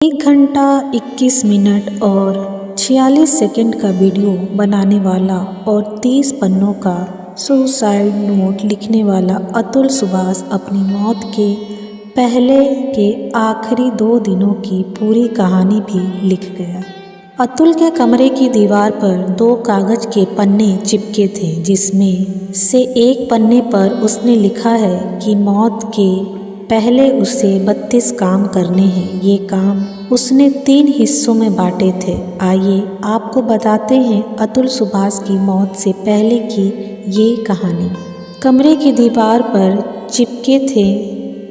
1 घंटा 21 मिनट और 46 सेकंड का वीडियो बनाने वाला और 30 पन्नों का सुसाइड नोट लिखने वाला अतुल सुभाष अपनी मौत के पहले के आखिरी 2 दिनों की पूरी कहानी भी लिख गया। अतुल के कमरे की दीवार पर 2 कागज के पन्ने चिपके थे, जिसमें से एक पन्ने पर उसने लिखा है कि मौत के पहले उसे 32 काम करने हैं। ये काम उसने 3 हिस्सों में बांटे थे। आइए आपको बताते हैं अतुल सुभाष की मौत से पहले की ये कहानी। कमरे की दीवार पर चिपके थे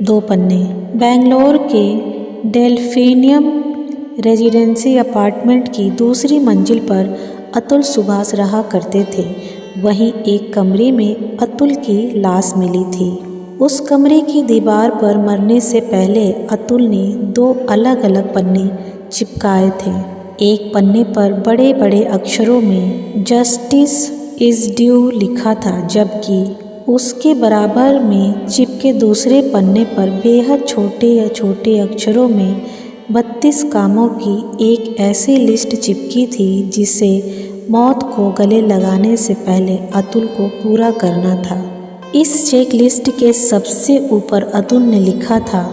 2 पन्ने। बेंगलोर के डेल्फिनियम रेजिडेंसी अपार्टमेंट की दूसरी मंजिल पर अतुल सुभाष रहा करते थे। वहीं एक कमरे में अतुल की लाश मिली थी। उस कमरे की दीवार पर मरने से पहले अतुल ने 2 अलग अलग पन्ने चिपकाए थे। एक पन्ने पर बड़े बड़े अक्षरों में जस्टिस इज ड्यू लिखा था, जबकि उसके बराबर में चिपके दूसरे पन्ने पर बेहद छोटे अक्षरों में 32 कामों की एक ऐसी लिस्ट चिपकी थी जिसे मौत को गले लगाने से पहले अतुल को पूरा करना था। इस चेक लिस्ट के सबसे ऊपर अतुल ने लिखा था,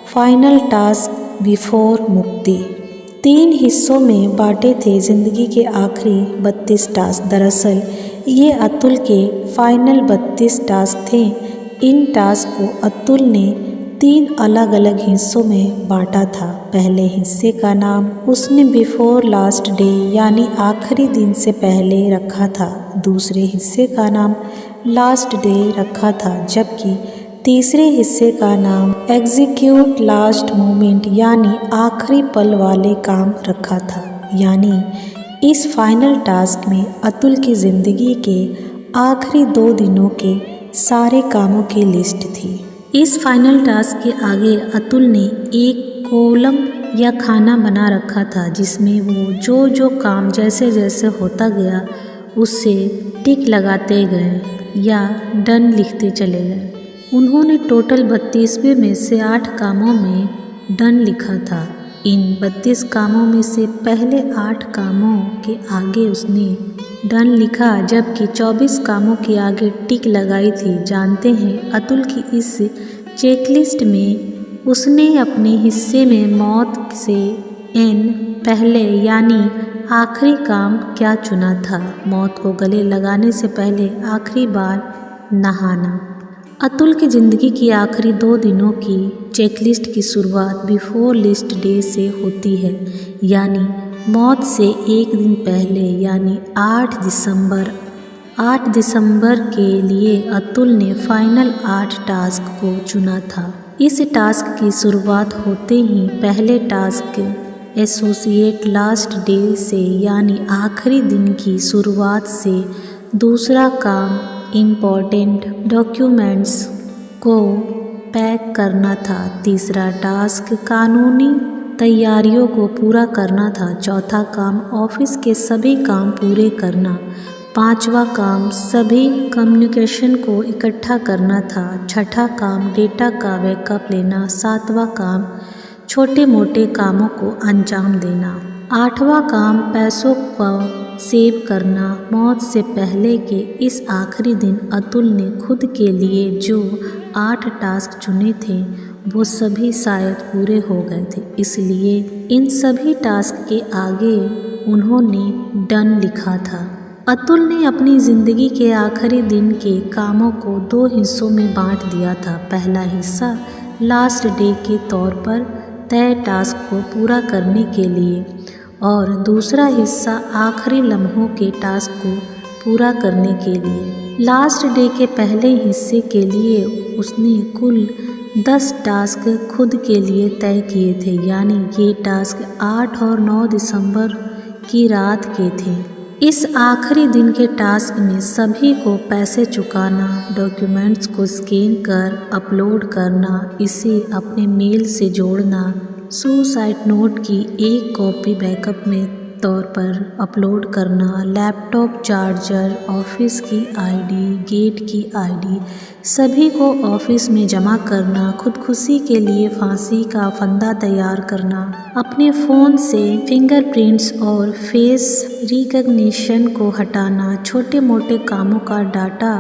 फाइनल टास्क बिफोर मुक्ति। 3 हिस्सों में बांटे थे जिंदगी के आखिरी 32 टास्क। दरअसल ये अतुल के फाइनल 32 टास्क थे। इन टास्क को अतुल ने 3 अलग अलग हिस्सों में बांटा था। पहले हिस्से का नाम उसने बिफोर लास्ट डे यानी आखिरी दिन से पहले रखा था। दूसरे हिस्से का नाम लास्ट डे रखा था, जबकि तीसरे हिस्से का नाम एग्जीक्यूट लास्ट मोमेंट यानी आखिरी पल वाले काम रखा था। यानी इस फाइनल टास्क में अतुल की ज़िंदगी के आखिरी 2 दिनों के सारे कामों की लिस्ट थी। इस फाइनल टास्क के आगे अतुल ने एक कॉलम या खाना बना रखा था, जिसमें वो जो काम जैसे जैसे होता गया उससे टिक लगाते गए या डन लिखते चले गए। उन्होंने टोटल 32वें में से 8 कामों में डन लिखा था। इन 32 कामों में से पहले 8 कामों के आगे उसने डन लिखा, जबकि 24 कामों के आगे टिक लगाई थी। जानते हैं अतुल की इस चेकलिस्ट में उसने अपने हिस्से में मौत से पहले यानी आखिरी काम क्या चुना था। मौत को गले लगाने से पहले आखिरी बार नहाना। अतुल की ज़िंदगी की आखिरी 2 दिनों की चेकलिस्ट की शुरुआत बिफोर लिस्ट डे से होती है, यानी मौत से 1 दिन पहले यानी 8 दिसंबर के लिए अतुल ने फाइनल 8 टास्क को चुना था। इस टास्क की शुरुआत होते ही पहले टास्क एसोसिएट लास्ट डे से यानी आखिरी दिन की शुरुआत से, दूसरा काम इम्पोर्टेंट डॉक्यूमेंट्स को पैक करना था। तीसरा टास्क कानूनी तैयारियों को पूरा करना था। चौथा काम ऑफिस के सभी काम पूरे करना। 5वां काम सभी कम्युनिकेशन को इकट्ठा करना था। 6ठा काम डेटा का बैकअप लेना। 7वां काम छोटे मोटे कामों को अंजाम देना। 8वां काम पैसों को सेव करना। मौत से पहले के इस आखिरी दिन अतुल ने खुद के लिए जो 8 टास्क चुने थे वो सभी शायद पूरे हो गए थे, इसलिए इन सभी टास्क के आगे उन्होंने डन लिखा था। अतुल ने अपनी ज़िंदगी के आखिरी दिन के कामों को 2 हिस्सों में बांट दिया था। पहला हिस्सा लास्ट डे के तौर पर तय टास्क को पूरा करने के लिए और दूसरा हिस्सा आखिरी लम्हों के टास्क को पूरा करने के लिए। लास्ट डे के पहले हिस्से के लिए उसने कुल 10 टास्क खुद के लिए तय किए थे, यानी ये टास्क 8 और 9 दिसंबर की रात के थे। इस आखिरी दिन के टास्क में सभी को पैसे चुकाना, डॉक्यूमेंट्स को स्कैन कर अपलोड करना, इसे अपने मेल से जोड़ना, सुसाइड नोट की एक कॉपी बैकअप में तौर पर अपलोड करना, लैपटॉप चार्जर, ऑफिस की आईडी, गेट की आईडी सभी को ऑफिस में जमा करना, खुदकुशी के लिए फांसी का फंदा तैयार करना, अपने फ़ोन से फिंगरप्रिंट्स और फेस रिकग्निशन को हटाना, छोटे मोटे कामों का डाटा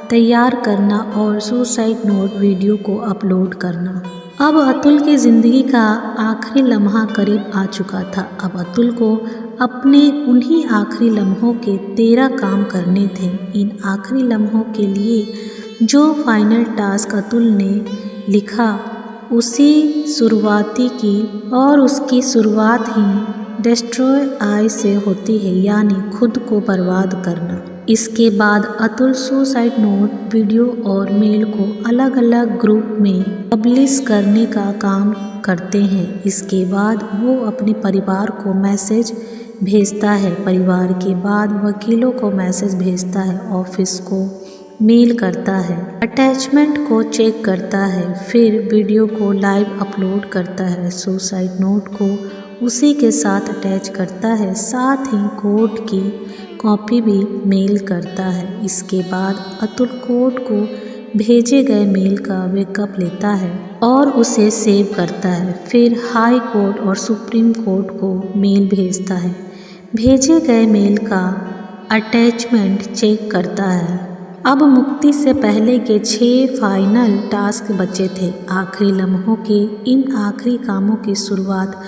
तैयार करना और सुसाइड नोट वीडियो को अपलोड करना। अब अतुल की ज़िंदगी का आखिरी लम्हा करीब आ चुका था। अब अतुल को अपने उन्हीं आखिरी लम्हों के 13 काम करने थे। इन आखिरी लम्हों के लिए जो फाइनल टास्क अतुल ने लिखा उसी शुरुआती की और उसकी शुरुआत ही डिस्ट्रॉय आई से होती है, यानी खुद को बर्बाद करना। इसके बाद अतुल सुसाइड नोट वीडियो और मेल को अलग अलग ग्रुप में पब्लिश करने का काम करते हैं। इसके बाद वो अपने परिवार को मैसेज भेजता है, परिवार के बाद वकीलों को मैसेज भेजता है, ऑफिस को मेल करता है, अटैचमेंट को चेक करता है, फिर वीडियो को लाइव अपलोड करता है, सुसाइड नोट को उसी के साथ अटैच करता है, साथ ही कोर्ट की कॉपी भी मेल करता है। इसके बाद अतुल कोर्ट को भेजे गए मेल का बैकअप लेता है और उसे सेव करता है, फिर हाई कोर्ट और सुप्रीम कोर्ट को मेल भेजता है, भेजे गए मेल का अटैचमेंट चेक करता है। अब मुक्ति से पहले के 6 फाइनल टास्क बचे थे। आखिरी लम्हों के इन आखिरी कामों की शुरुआत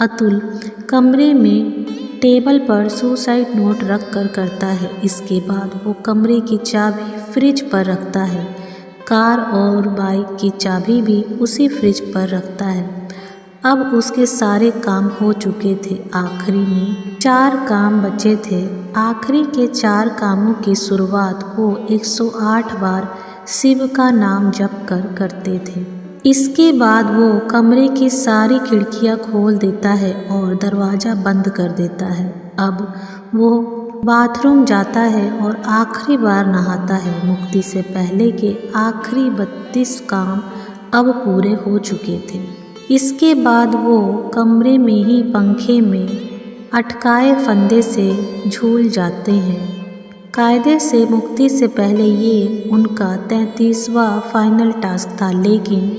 अतुल कमरे में टेबल पर सुसाइड नोट रख कर करता है। इसके बाद वो कमरे की चाबी फ्रिज पर रखता है, कार और बाइक की चाबी भी उसी फ्रिज पर रखता है। अब उसके सारे काम हो चुके थे, आखिरी में 4 काम बचे थे। आखिरी के 4 कामों की शुरुआत वो 108 बार शिव का नाम जप कर करते थे। इसके बाद वो कमरे की सारी खिड़कियां खोल देता है और दरवाज़ा बंद कर देता है। अब वो बाथरूम जाता है और आखिरी बार नहाता है। मुक्ति से पहले के आखिरी 32 काम अब पूरे हो चुके थे। इसके बाद वो कमरे में ही पंखे में अटकाए फंदे से झूल जाते हैं। कायदे से मुक्ति से पहले ये उनका 33वां फाइनल टास्क था, लेकिन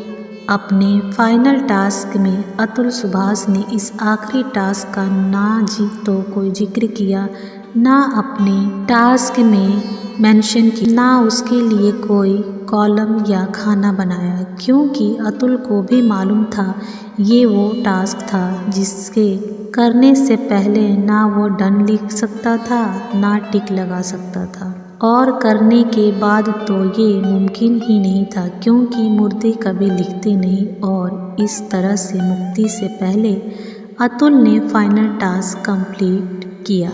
अपने फाइनल टास्क में अतुल सुभाष ने इस आखिरी टास्क का ना तो कोई जिक्र किया, ना अपने टास्क में मेंशन की, ना उसके लिए कोई कॉलम या खाना बनाया, क्योंकि अतुल को भी मालूम था ये वो टास्क था जिसके करने से पहले ना वो डन लिख सकता था, ना टिक लगा सकता था, और करने के बाद तो ये मुमकिन ही नहीं था, क्योंकि मुर्दे कभी लिखते नहीं। और इस तरह से मुक्ति से पहले अतुल ने फाइनल टास्क कंप्लीट किया।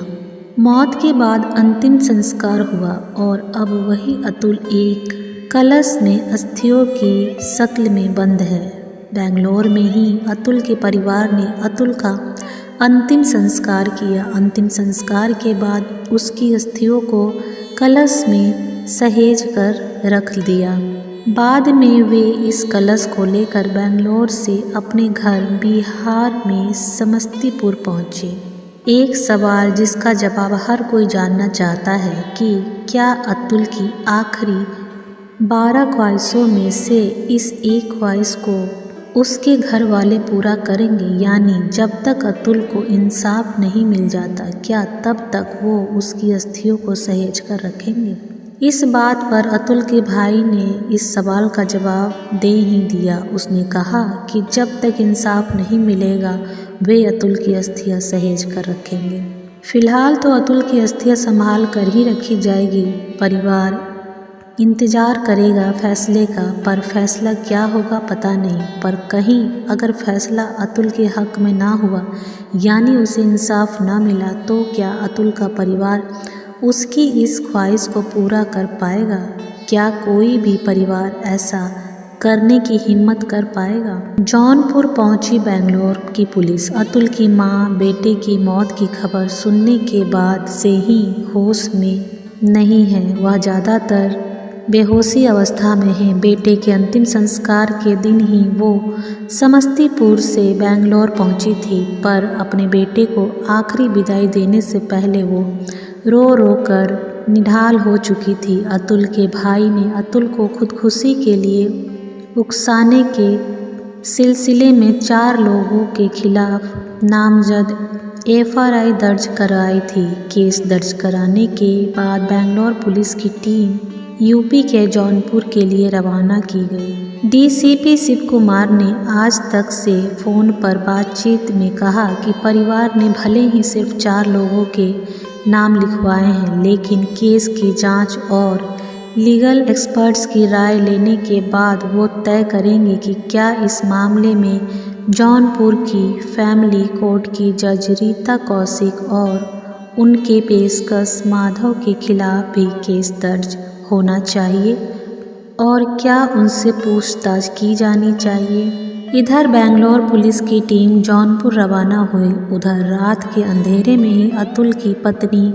मौत के बाद अंतिम संस्कार हुआ और अब वही अतुल एक कलश में अस्थियों की शक्ल में बंद है। बेंगलोर में ही अतुल के परिवार ने अतुल का अंतिम संस्कार किया। अंतिम संस्कार के बाद उसकी अस्थियों को कलश में सहेज कर रख दिया। बाद में वे इस कलश को लेकर बेंगलोर से अपने घर बिहार में समस्तीपुर पहुँचे। एक सवाल जिसका जवाब हर कोई जानना चाहता है कि क्या अतुल की आखिरी 12 ख्वाहिशों में से इस एक ख्वाहिश को उसके घर वाले पूरा करेंगे, यानी जब तक अतुल को इंसाफ नहीं मिल जाता क्या तब तक वो उसकी अस्थियों को सहेज कर रखेंगे। इस बात पर अतुल के भाई ने इस सवाल का जवाब दे ही दिया। उसने कहा कि जब तक इंसाफ नहीं मिलेगा वे अतुल की अस्थियां सहेज कर रखेंगे। फिलहाल तो अतुल की अस्थियां संभाल कर ही रखी जाएगी। परिवार इंतज़ार करेगा फैसले का, पर फैसला क्या होगा पता नहीं। पर कहीं अगर फैसला अतुल के हक में ना हुआ, यानी उसे इंसाफ ना मिला, तो क्या अतुल का परिवार उसकी इस ख्वाहिश को पूरा कर पाएगा? क्या कोई भी परिवार ऐसा करने की हिम्मत कर पाएगा? जौनपुर पहुंची बेंगलोर की पुलिस। अतुल की मां बेटे की मौत की खबर सुनने के बाद से ही होश में नहीं है। वह ज़्यादातर बेहोशी अवस्था में हैं। बेटे के अंतिम संस्कार के दिन ही वो समस्तीपुर से बेंगलोर पहुंची थी, पर अपने बेटे को आखिरी विदाई देने से पहले वो रो रो कर निढाल हो चुकी थी। अतुल के भाई ने अतुल को खुदकुशी के लिए उकसाने के सिलसिले में 4 लोगों के खिलाफ नामजद FRI दर्ज कराई थी। केस दर्ज कराने के बाद बेंगलोर पुलिस की टीम यूपी के जौनपुर के लिए रवाना की गई। DCP शिव कुमार ने आज तक से फ़ोन पर बातचीत में कहा कि परिवार ने भले ही सिर्फ 4 लोगों के नाम लिखवाए हैं, लेकिन केस की जांच और लीगल एक्सपर्ट्स की राय लेने के बाद वो तय करेंगे कि क्या इस मामले में जौनपुर की फैमिली कोर्ट की जज रीता कौशिक और उनके पेशकश माधव के खिलाफ भी केस दर्ज होना चाहिए और क्या उनसे पूछताछ की जानी चाहिए। इधर बेंगलोर पुलिस की टीम जौनपुर रवाना हुई। उधर रात के अंधेरे में ही अतुल की पत्नी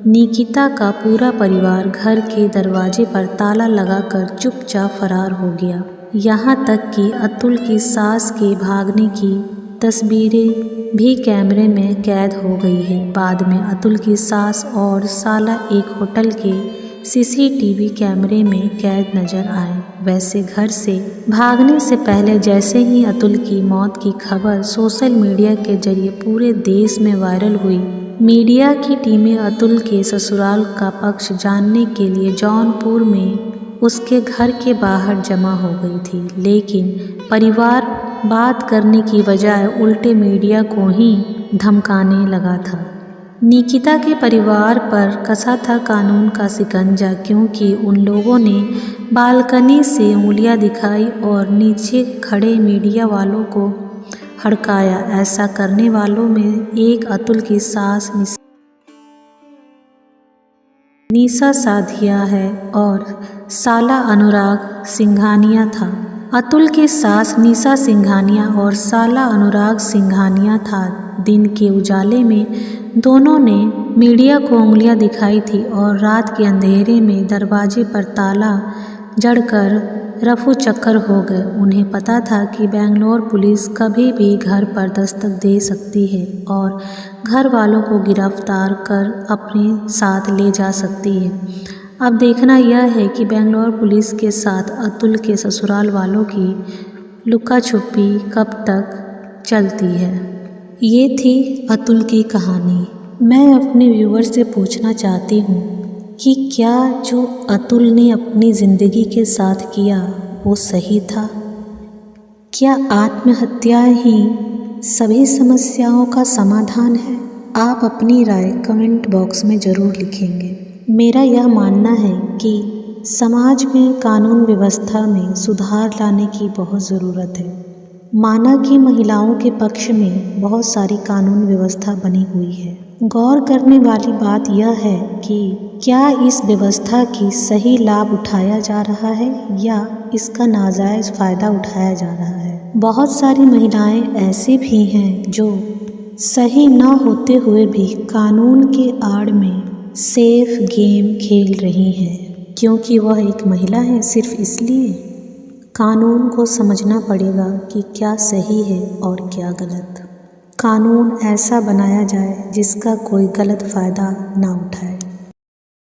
निकिता का पूरा परिवार घर के दरवाजे पर ताला लगाकर चुपचाप फरार हो गया। यहाँ तक कि अतुल की सास के भागने की तस्वीरें भी कैमरे में कैद हो गई है। बाद में अतुल की सास और साला एक होटल के CCTV कैमरे में कैद नजर आए। वैसे घर से भागने से पहले जैसे ही अतुल की मौत की खबर सोशल मीडिया के जरिए पूरे देश में वायरल हुई, मीडिया की टीमें अतुल के ससुराल का पक्ष जानने के लिए जौनपुर में उसके घर के बाहर जमा हो गई थी। लेकिन परिवार बात करने की बजाय उल्टे मीडिया को ही धमकाने लगा था। निकिता के परिवार पर कसा था कानून का शिकंजा, क्योंकि उन लोगों ने बालकनी से उंगलियां दिखाई और नीचे खड़े मीडिया वालों को हड़काया। ऐसा करने वालों में एक अतुल की सास निशा साधिया है और साला अनुराग सिंघानिया था। अतुल की सास निशा सिंघानिया और साला अनुराग सिंघानिया था। दिन के उजाले में दोनों ने मीडिया को उंगलियां दिखाई थी और रात के अंधेरे में दरवाजे पर ताला जड़कर रफू चक्कर हो गए। उन्हें पता था कि बेंगलोर पुलिस कभी भी घर पर दस्तक दे सकती है और घर वालों को गिरफ्तार कर अपने साथ ले जा सकती है। अब देखना यह है कि बेंगलोर पुलिस के साथ अतुल के ससुराल वालों की लुका छुपी कब तक चलती है। ये थी अतुल की कहानी। मैं अपने व्यूअर से पूछना चाहती हूँ कि क्या जो अतुल ने अपनी ज़िंदगी के साथ किया वो सही था? क्या आत्महत्या ही सभी समस्याओं का समाधान है? आप अपनी राय कमेंट बॉक्स में ज़रूर लिखेंगे। मेरा यह मानना है कि समाज में कानून व्यवस्था में सुधार लाने की बहुत ज़रूरत है। माना कि महिलाओं के पक्ष में बहुत सारी कानून व्यवस्था बनी हुई है। गौर करने वाली बात यह है कि क्या इस व्यवस्था की सही लाभ उठाया जा रहा है या इसका नाजायज़ फ़ायदा उठाया जा रहा है। बहुत सारी महिलाएं ऐसी भी हैं जो सही न होते हुए भी कानून के आड़ में सेफ गेम खेल रही हैं, क्योंकि वह एक महिला है। सिर्फ इसलिए कानून को समझना पड़ेगा कि क्या सही है और क्या गलत। कानून ऐसा बनाया जाए जिसका कोई गलत फ़ायदा ना उठाए।